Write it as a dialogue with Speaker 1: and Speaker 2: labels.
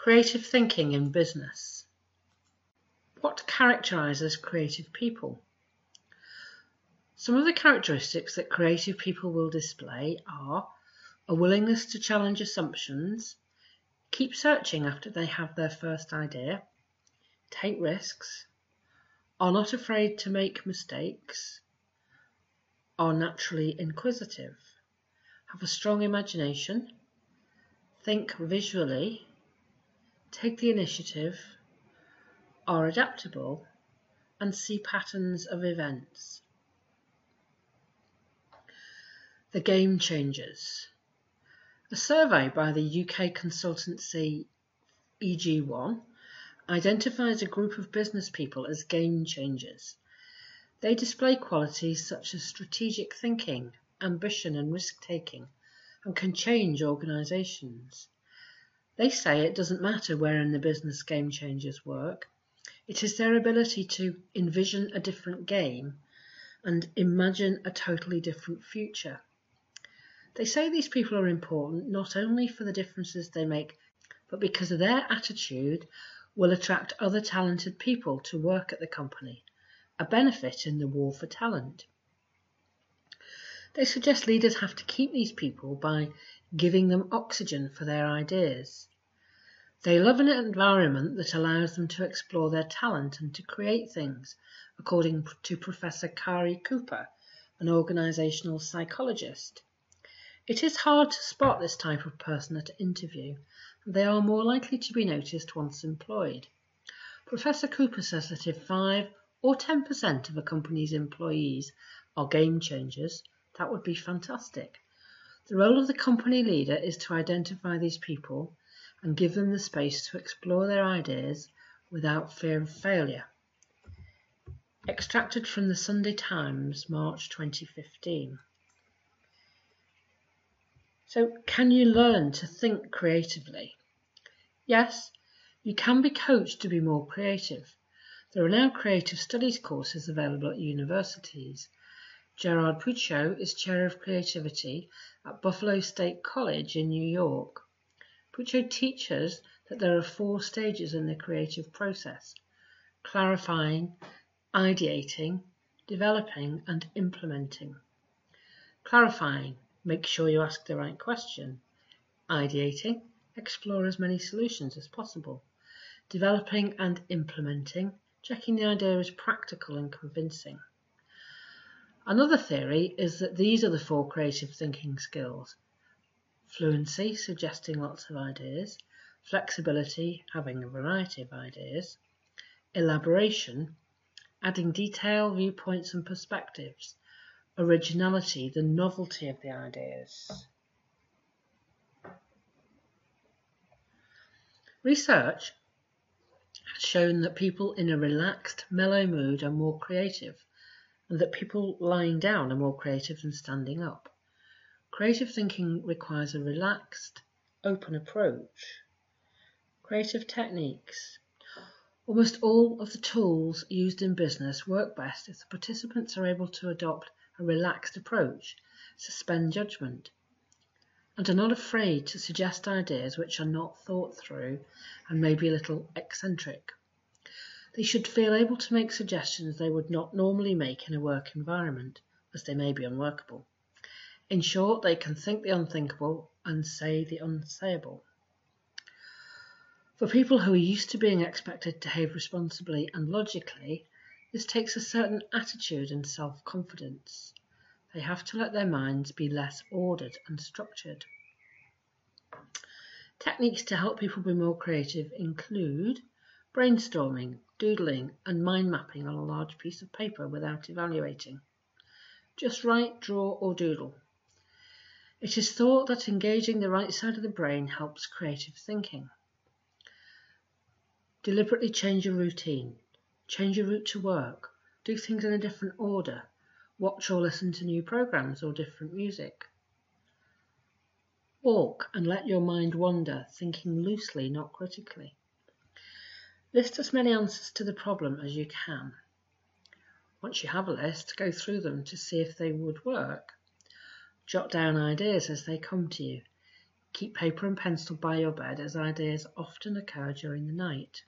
Speaker 1: Creative thinking in business. What characterises creative people? Some of the characteristics that creative people will display are a willingness to challenge assumptions, keep searching after they have their first idea, take risks, are not afraid to make mistakes, are naturally inquisitive, have a strong imagination, think visually, take the initiative, are adaptable, and see patterns of events. The game changers. A survey by the UK consultancy EG1 identifies a group of business people as game changers. They display qualities such as strategic thinking, ambition and risk-taking, and can change organisations. They say it doesn't matter where in the business game changers work. It is their ability to envision a different game and imagine a totally different future. They say these people are important not only for the differences they make, but because their attitude will attract other talented people to work at the company, a benefit in the war for talent. They suggest leaders have to keep these people by giving them oxygen for their ideas. They love an environment that allows them to explore their talent and to create things, according to Professor Kari Cooper, an organisational psychologist. It is hard to spot this type of person at interview, and they are more likely to be noticed once employed. Professor Cooper says that if 5 or 10% of a company's employees are game changers, that would be fantastic. The role of the company leader is to identify these people and give them the space to explore their ideas without fear of failure. Extracted from the Sunday Times, March 2015. So, can you learn to think creatively? Yes, you can be coached to be more creative. There are now creative studies courses available at universities. Gerard Puccio is Chair of Creativity at Buffalo State College in New York. Puccio teaches that there are 4 stages in the creative process: clarifying, ideating, developing, and implementing. Clarifying, make sure you ask the right question. Ideating, explore as many solutions as possible. Developing and implementing, checking the idea is practical and convincing. Another theory is that these are the 4 creative thinking skills: fluency, suggesting lots of ideas; flexibility, having a variety of ideas; elaboration, adding detail, viewpoints and perspectives; originality, the novelty of the ideas. Research has shown that people in a relaxed, mellow mood are more creative, and that people lying down are more creative than standing up. Creative thinking requires a relaxed, open approach. Creative techniques. Almost all of the tools used in business work best if the participants are able to adopt a relaxed approach, suspend judgment, and are not afraid to suggest ideas which are not thought through and may be a little eccentric. They should feel able to make suggestions they would not normally make in a work environment, as they may be unworkable. In short, they can think the unthinkable and say the unsayable. For people who are used to being expected to behave responsibly and logically, this takes a certain attitude and self-confidence. They have to let their minds be less ordered and structured. Techniques to help people be more creative include brainstorming, doodling, and mind mapping on a large piece of paper without evaluating. Just write, draw, or doodle. It is thought that engaging the right side of the brain helps creative thinking. Deliberately change your routine. Change your route to work. Do things in a different order. Watch or listen to new programs or different music. Walk and let your mind wander, thinking loosely, not critically. List as many answers to the problem as you can. Once you have a list, go through them to see if they would work. Jot down ideas as they come to you. Keep paper and pencil by your bed as ideas often occur during the night.